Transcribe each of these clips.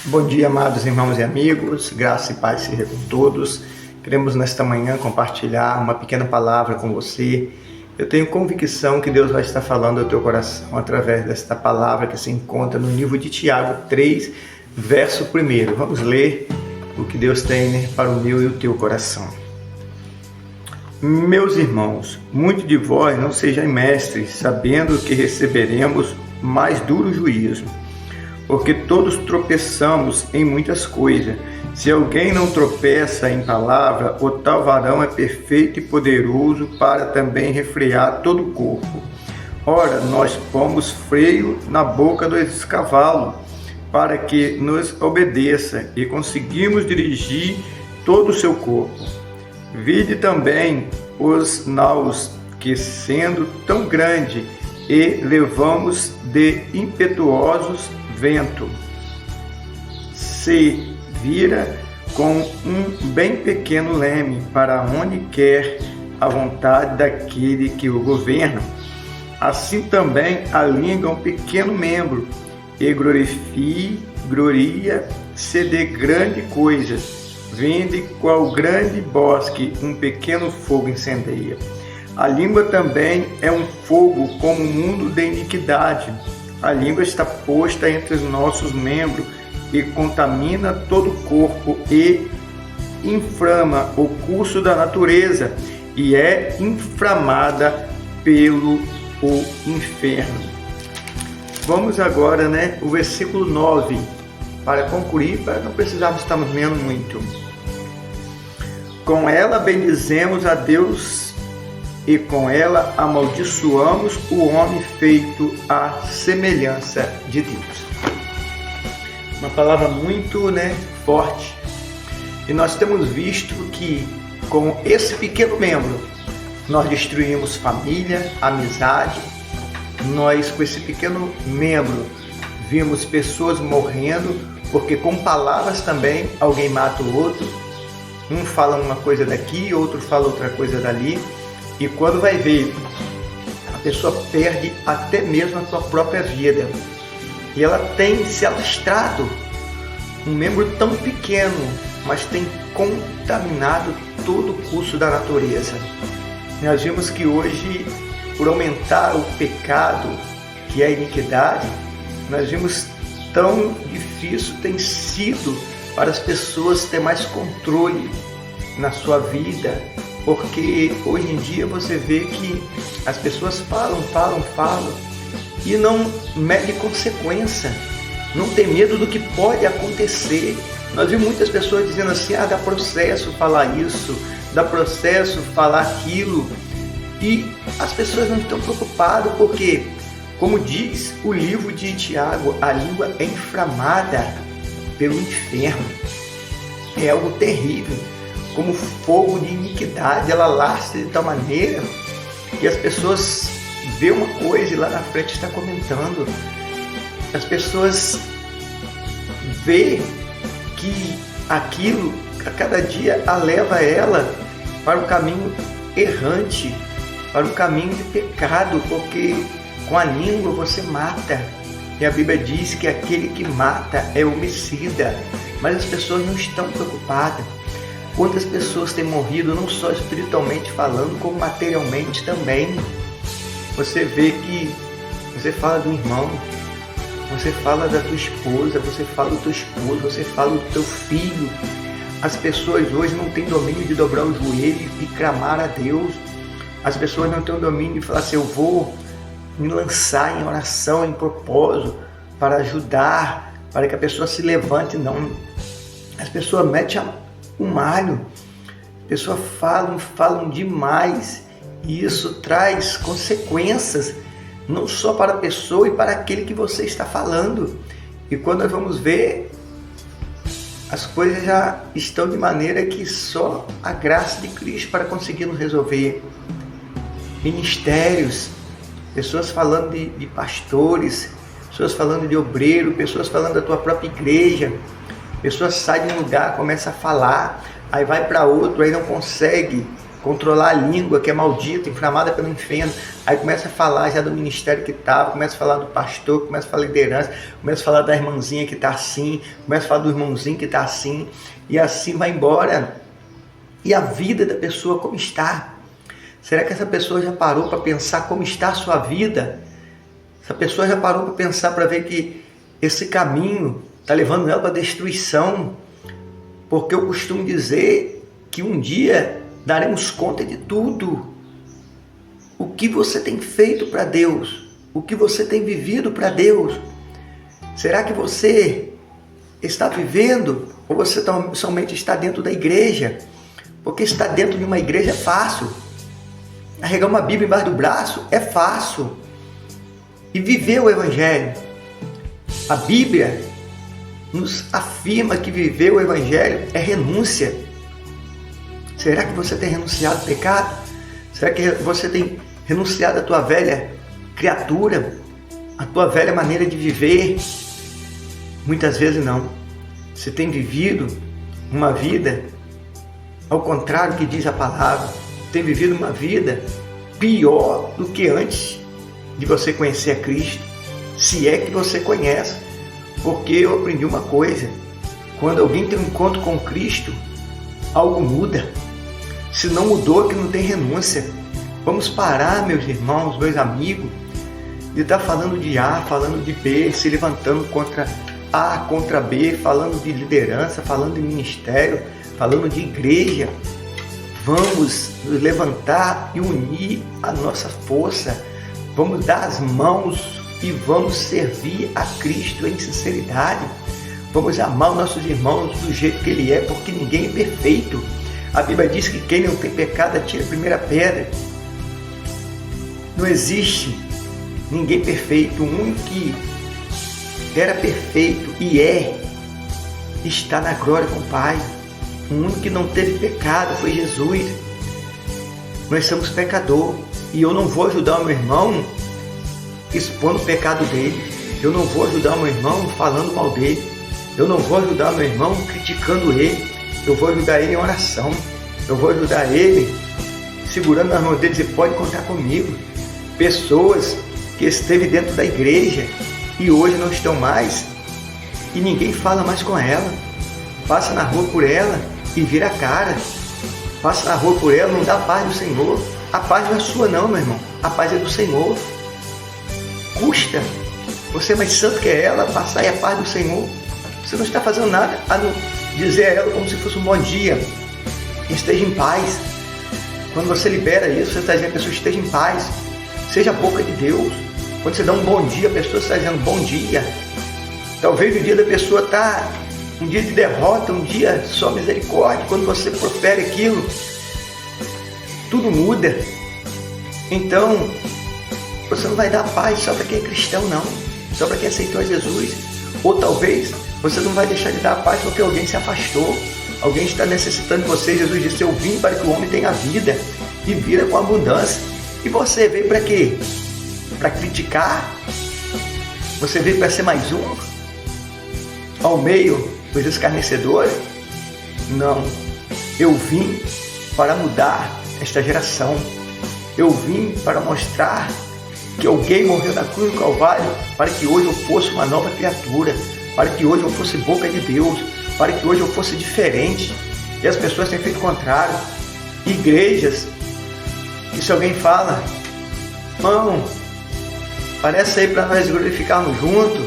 Bom dia, amados irmãos e amigos, graça e paz seja com todos. Queremos nesta manhã compartilhar uma pequena palavra com você. Eu tenho convicção que Deus vai estar falando ao teu coração através desta palavra que se encontra no livro de Tiago 3, verso 1. Vamos ler o que Deus tem para o meu e o teu coração. Meus irmãos, muitos de vós não sejam mestres, sabendo que receberemos mais duro juízo. Porque todos tropeçamos em muitas coisas. Se alguém não tropeça em palavra, o tal varão é perfeito e poderoso para também refrear todo o corpo. Ora, nós pomos freio na boca dos cavalos, para que nos obedeça, e conseguimos dirigir todo o seu corpo. Vide também os naus, que sendo tão grande, e levamos de impetuosos vento, se vira com um bem pequeno leme para onde quer a vontade daquele que o governa. Assim também a língua é um pequeno membro, e gloria-se de grande coisa, vende qual grande bosque um pequeno fogo incendeia. A língua também é um fogo como um mundo de iniquidade. A língua está posta entre os nossos membros e contamina todo o corpo e inflama o curso da natureza e é inflamada pelo o inferno. Vamos agora, o versículo 9, para concluir, para não precisarmos estar lendo muito. Com ela bendizemos a Deus e com ela amaldiçoamos o homem feito à semelhança de Deus. Uma palavra muito forte. E nós temos visto que com esse pequeno membro nós destruímos família, amizade. Nós com esse pequeno membro vimos pessoas morrendo, porque com palavras também alguém mata o outro. Um fala uma coisa daqui, outro fala outra coisa dali. E quando vai ver, a pessoa perde até mesmo a sua própria vida. E ela tem se alastrado, um membro tão pequeno, mas tem contaminado todo o curso da natureza. Nós vimos que hoje, por aumentar o pecado, que é a iniquidade, nós vimos tão difícil tem sido para as pessoas ter mais controle na sua vida. Porque hoje em dia você vê que as pessoas falam e não mede consequência, não tem medo do que pode acontecer. Nós vimos muitas pessoas dizendo assim, dá processo falar isso, dá processo falar aquilo, e as pessoas não estão preocupadas porque, como diz o livro de Tiago, a língua é inflamada pelo inferno, é algo terrível. Como fogo de iniquidade, ela lastra de tal maneira que as pessoas vê uma coisa e lá na frente está comentando. As pessoas vê que aquilo a cada dia a leva ela para o caminho errante, para o caminho de pecado, porque com a língua você mata. E a Bíblia diz que aquele que mata é homicida, mas as pessoas não estão preocupadas. Quantas pessoas têm morrido, não só espiritualmente falando, como materialmente também. Você vê que você fala do irmão, você fala da tua esposa, você fala do teu esposo, você fala do teu filho. As pessoas hoje não têm domínio de dobrar o joelho e clamar a Deus. As pessoas não têm o domínio de falar assim, eu vou me lançar em oração, em propósito, para ajudar, para que a pessoa se levante. Não. As pessoas metem o malho, pessoas falam demais, e isso traz consequências não só para a pessoa e para aquele que você está falando. E quando nós vamos ver, as coisas já estão de maneira que só a graça de Cristo para conseguirmos resolver. Ministérios, pessoas falando de pastores, pessoas falando de obreiro, pessoas falando da tua própria igreja. Pessoas saem de um lugar, começa a falar, aí vai para outro, aí não consegue controlar a língua que é maldita, inflamada pelo inferno. Aí começa a falar já do ministério que estava, começa a falar do pastor, começa a falar da liderança, começa a falar da irmãzinha que está assim, começa a falar do irmãozinho que está assim, e assim vai embora. E a vida da pessoa como está? Será que essa pessoa já parou para pensar como está a sua vida? Essa pessoa já parou para pensar, para ver que esse caminho está levando ela para a destruição? Porque eu costumo dizer que um dia daremos conta de tudo. O que você tem feito para Deus? O que você tem vivido para Deus? Será que você está vivendo ou você somente está dentro da igreja? Porque estar dentro de uma igreja é fácil. Carregar uma Bíblia embaixo do braço é fácil. E viver o Evangelho. A Bíblia nos afirma que viver o Evangelho é renúncia. Será que você tem renunciado ao pecado? Será que você tem renunciado à tua velha criatura? À tua velha maneira de viver? Muitas vezes não. Você tem vivido uma vida ao contrário do que diz a palavra. Tem vivido uma vida pior do que antes de você conhecer a Cristo. Se é que você conhece. Porque eu aprendi uma coisa. Quando alguém tem um encontro com Cristo, algo muda. Se não mudou, que não tem renúncia. Vamos parar, meus irmãos, meus amigos, de estar falando de A, falando de B, se levantando contra A, contra B, falando de liderança, falando de ministério, falando de igreja. Vamos nos levantar e unir a nossa força. Vamos dar as mãos e vamos servir a Cristo em sinceridade. Vamos amar os nossos irmãos do jeito que Ele é, porque ninguém é perfeito. A Bíblia diz que quem não tem pecado atira a primeira pedra. Não existe ninguém perfeito. O único que era perfeito e está na glória com o Pai. O único que não teve pecado foi Jesus. Nós somos pecador e eu não vou ajudar o meu irmão expondo o pecado dele. Eu não vou ajudar o meu irmão falando mal dele. Eu não vou ajudar o meu irmão criticando ele. Eu vou ajudar ele em oração. Eu vou ajudar ele segurando nas mãos dele e dizer, pode contar comigo. Pessoas que esteve dentro da igreja e hoje não estão mais e ninguém fala mais com ela. Passa na rua por ela e vira a cara. Passa na rua por ela, não dá a paz do Senhor. A paz não é sua não, meu irmão. A paz é do Senhor. Custa você mais santo que ela passar a paz do Senhor. Você não está fazendo nada a não dizer a ela como se fosse um bom dia. Esteja em paz. Quando você libera isso, você está dizendo a pessoa esteja em paz. Seja a boca de Deus. Quando você dá um bom dia, a pessoa está dizendo bom dia. Talvez o dia da pessoa está um dia de derrota, um dia só misericórdia. Quando você profere aquilo, tudo muda. Então, você não vai dar paz só para quem é cristão, não. Só para quem aceitou Jesus. Ou talvez você não vai deixar de dar paz porque alguém se afastou. Alguém está necessitando de você. Jesus disse, eu vim para que o homem tenha vida e vida com abundância. E você veio para quê? Para criticar? Você veio para ser mais um? Ao meio dos escarnecedores? Não. Eu vim para mudar esta geração. Eu vim para mostrar que alguém morreu na cruz do Calvário para que hoje eu fosse uma nova criatura, para que hoje eu fosse boca de Deus, para que hoje eu fosse diferente. E as pessoas têm feito o contrário. Igrejas, que se alguém fala, irmão, parece aí para nós glorificarmos juntos,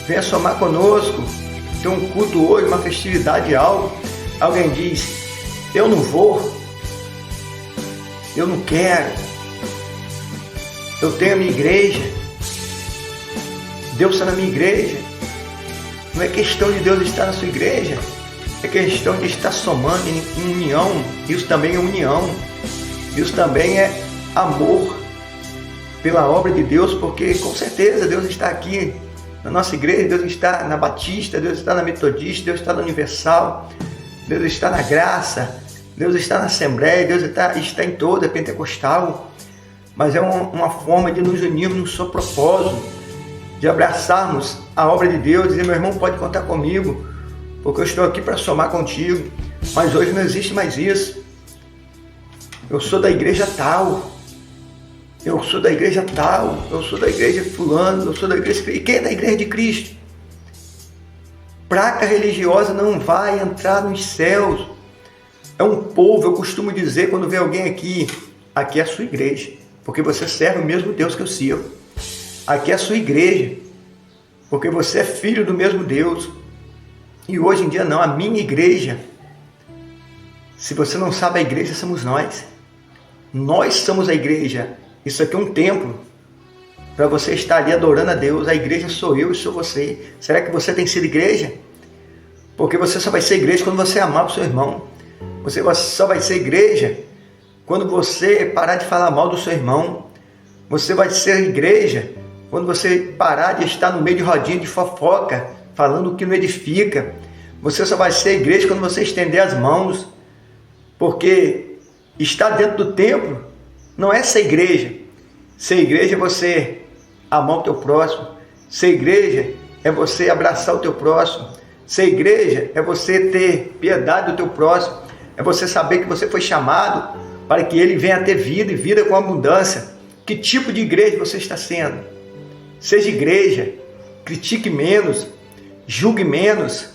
venha somar conosco, tem um culto hoje, uma festividade, algo. Alguém diz, eu não vou, eu não quero, eu tenho a minha igreja, Deus está na minha igreja. Não é questão de Deus estar na sua igreja, é questão de estar somando em união. Isso também é união, isso também é amor pela obra de Deus, porque com certeza Deus está aqui na nossa igreja, Deus está na Batista, Deus está na Metodista, Deus está na Universal, Deus está na Graça, Deus está na Assembleia, Deus está em toda a Pentecostal. Mas é uma forma de nos unirmos no seu propósito, de abraçarmos a obra de Deus, dizer, meu irmão, pode contar comigo, porque eu estou aqui para somar contigo. Mas hoje não existe mais isso. Eu sou da igreja tal. Eu sou da igreja tal. Eu sou da igreja fulano. Eu sou da igreja... E quem é da igreja de Cristo? Placa religiosa não vai entrar nos céus. É um povo, eu costumo dizer quando vem alguém aqui é a sua igreja. Porque você serve o mesmo Deus que eu sirvo. Aqui é a sua igreja. Porque você é filho do mesmo Deus. E hoje em dia não, a minha igreja. Se você não sabe, a igreja somos nós. Nós somos a igreja. Isso aqui é um templo. Para você estar ali adorando a Deus. A igreja sou eu e sou você. Será que você tem sido igreja? Porque você só vai ser igreja quando você amar o seu irmão. Você só vai ser igreja quando você parar de falar mal do seu irmão. Você vai ser igreja quando você parar de estar no meio de rodinha de fofoca, falando o que não edifica. Você só vai ser igreja quando você estender as mãos. Porque estar dentro do templo não é ser igreja. Ser igreja é você amar o teu próximo. Ser igreja é você abraçar o teu próximo. Ser igreja é você ter piedade do teu próximo. É você saber que você foi chamado para que ele venha a ter vida e vida com abundância. Que tipo de igreja você está sendo? Seja igreja, critique menos, julgue menos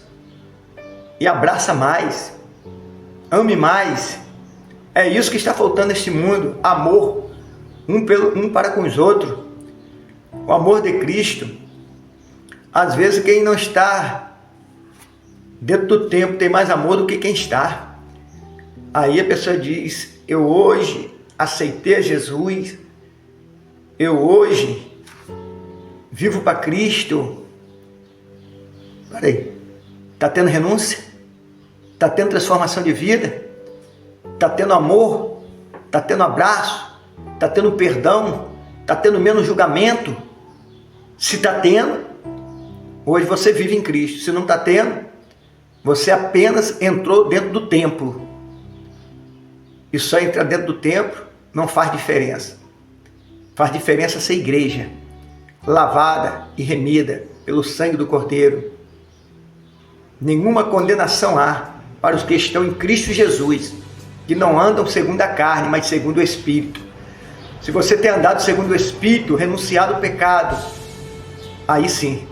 e abraça mais. Ame mais. É isso que está faltando neste mundo. Amor. Um para com os outros. O amor de Cristo. Às vezes quem não está dentro do templo tem mais amor do que quem está. Aí a pessoa diz, eu hoje aceitei a Jesus. Eu hoje vivo para Cristo. Peraí. Está tendo renúncia? Está tendo transformação de vida? Está tendo amor? Está tendo abraço? Está tendo perdão? Está tendo menos julgamento? Se está tendo, hoje você vive em Cristo. Se não está tendo, você apenas entrou dentro do templo. E só entrar dentro do templo não faz diferença. Faz diferença ser igreja, lavada e remida pelo sangue do Cordeiro. Nenhuma condenação há para os que estão em Cristo Jesus, que não andam segundo a carne, mas segundo o Espírito. Se você tem andado segundo o Espírito, renunciado ao pecado, aí sim,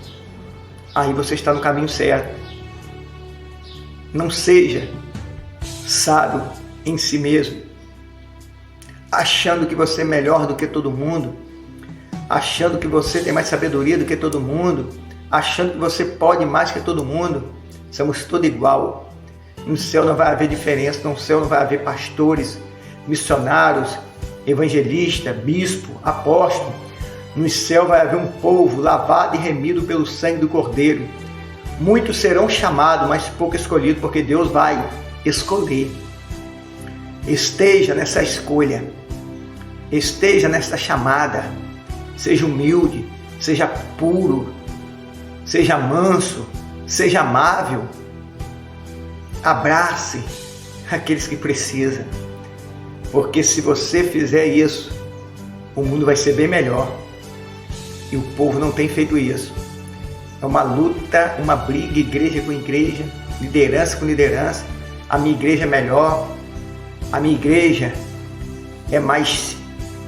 aí você está no caminho certo. Não seja sábio em si mesmo, achando que você é melhor do que todo mundo, achando que você tem mais sabedoria do que todo mundo, achando que você pode mais que todo mundo. Somos todos igual. No céu não vai haver diferença, no céu não vai haver pastores, missionários, evangelista, bispo, apóstolo. No céu vai haver um povo lavado e remido pelo sangue do Cordeiro. Muitos serão chamados, mas pouco escolhidos, porque Deus vai escolher. Esteja nessa escolha, esteja nessa chamada, seja humilde, seja puro, seja manso, seja amável, abrace aqueles que precisam, porque se você fizer isso, o mundo vai ser bem melhor, e o povo não tem feito isso. É uma luta, uma briga, igreja com igreja, liderança com liderança. A minha igreja é melhor, a minha igreja é mais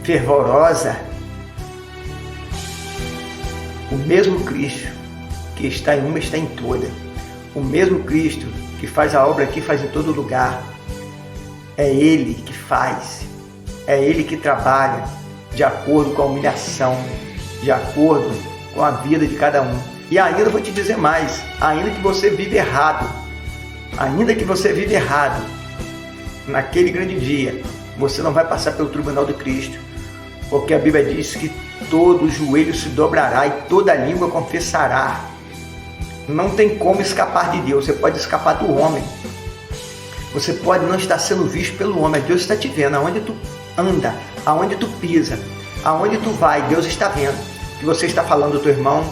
fervorosa. O mesmo Cristo que está em uma, está em toda. O mesmo Cristo que faz a obra aqui, faz em todo lugar. É Ele que faz, é Ele que trabalha de acordo com a humilhação, de acordo com a vida de cada um. E ainda eu vou te dizer mais, ainda que você vive errado, naquele grande dia, você não vai passar pelo tribunal de Cristo, porque a Bíblia diz que todo joelho se dobrará e toda língua confessará. Não tem como escapar de Deus. Você pode escapar do homem, você pode não estar sendo visto pelo homem, mas Deus está te vendo. Aonde tu anda, aonde tu pisa, aonde tu vai, Deus está vendo o que você está falando do teu irmão,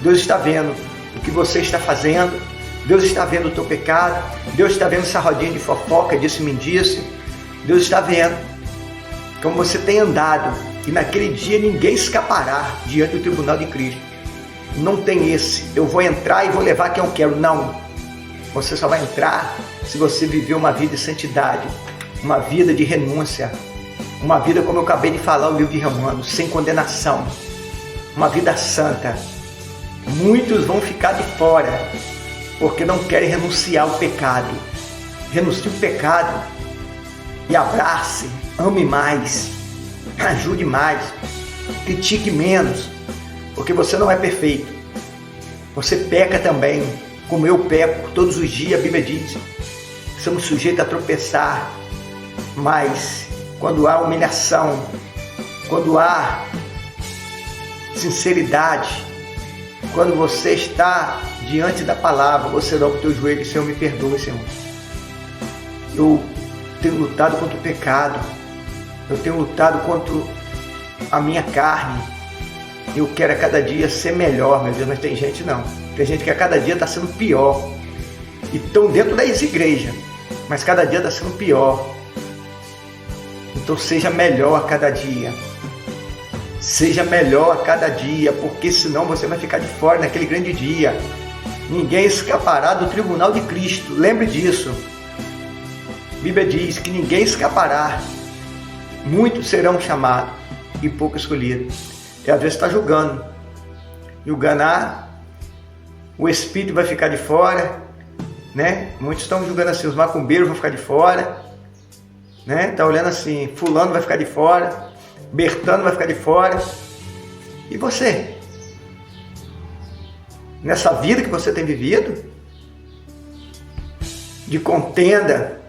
Deus está vendo o que você está fazendo, Deus está vendo o teu pecado, Deus está vendo essa rodinha de fofoca, disse-me-disse, Deus está vendo como você tem andado, e naquele dia ninguém escapará diante do tribunal de Cristo. Não tem esse, eu vou entrar e vou levar quem eu quero. Não, você só vai entrar se você viver uma vida de santidade, uma vida de renúncia, uma vida, como eu acabei de falar, o livro de Romanos, sem condenação, uma vida santa. Muitos vão ficar de fora, porque não querem renunciar ao pecado. Renuncie o pecado e abrace, ame mais, ajude mais, critique menos, porque você não é perfeito. Você peca também, como eu peco todos os dias. A Bíblia diz, somos sujeitos a tropeçar, mas quando há humilhação, quando há sinceridade, quando você está diante da palavra, você dobra o teu joelho e diz: Senhor, me perdoa, Senhor. Eu tenho lutado contra o pecado, eu tenho lutado contra a minha carne, eu quero a cada dia ser melhor, meu Deus, mas tem gente não. Tem gente que a cada dia está sendo pior. E estão dentro das igrejas, mas cada dia está sendo pior. Então seja melhor a cada dia. Seja melhor a cada dia, porque senão você vai ficar de fora naquele grande dia. Ninguém escapará do tribunal de Cristo. Lembre disso. A Bíblia diz que ninguém escapará. Muitos serão chamados e poucos escolhidos. E às vezes está julgando. O espírito vai ficar de fora, né? Muitos estão julgando assim, os macumbeiros vão ficar de fora, né? Tá olhando assim, fulano vai ficar de fora, Bertano vai ficar de fora. E você? Nessa vida que você tem vivido, de contenda,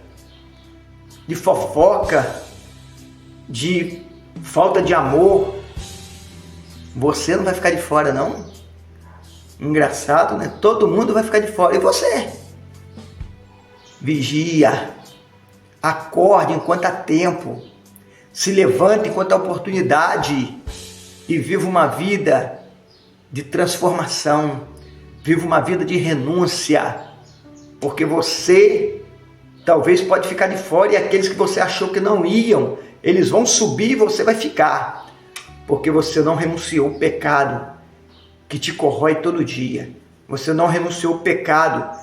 de fofoca, de falta de amor, você não vai ficar de fora, não? Engraçado, né? Todo mundo vai ficar de fora. E você? Vigia. Acorde enquanto há tempo. Se levante enquanto há oportunidade. E viva uma vida de transformação. Viva uma vida de renúncia. Porque você talvez pode ficar de fora, e aqueles que você achou que não iam, eles vão subir e você vai ficar. Porque você não renunciou ao pecado que te corrói todo dia. Você não renunciou ao pecado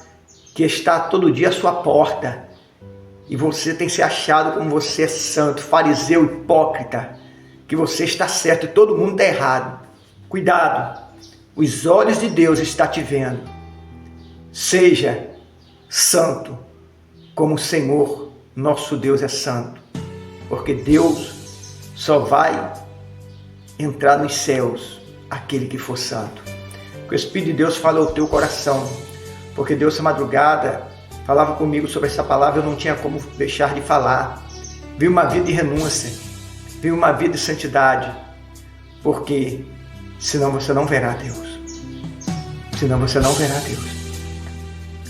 que está todo dia à sua porta. E você tem se achado como você é santo, fariseu, hipócrita, que você está certo e todo mundo está errado. Cuidado, os olhos de Deus estão te vendo. Seja santo, como o Senhor, nosso Deus, é santo. Porque Deus só vai entrar nos céus aquele que for santo. Que o Espírito de Deus fale ao teu coração, porque Deus, essa madrugada, falava comigo sobre essa palavra, eu não tinha como deixar de falar. Vi uma vida de renúncia, vi uma vida de santidade, porque senão você não verá Deus. Senão você não verá Deus.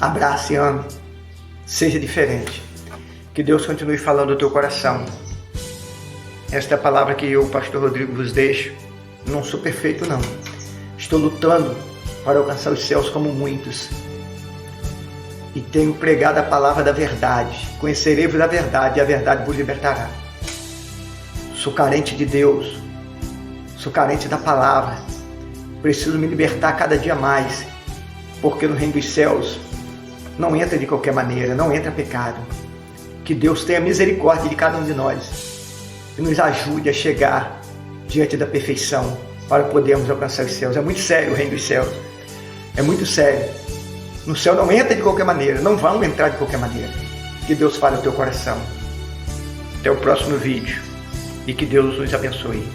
Abrace, ame, seja diferente. Que Deus continue falando ao teu coração. Esta é a palavra que eu, pastor Rodrigo, vos deixo. Não sou perfeito, não. Estou lutando para alcançar os céus como muitos. E tenho pregado a palavra da verdade. Conhecerei-vos a verdade, e a verdade vos libertará. Sou carente de Deus. Sou carente da palavra. Preciso me libertar cada dia mais. Porque no reino dos céus não entra de qualquer maneira, não entra pecado. Que Deus tenha misericórdia de cada um de nós e nos ajude a chegar diante da perfeição para podermos alcançar os céus. É muito sério o reino dos céus. É muito sério. No céu não entra de qualquer maneira, não vão entrar de qualquer maneira. Que Deus fale ao teu coração. Até o próximo vídeo e que Deus nos abençoe.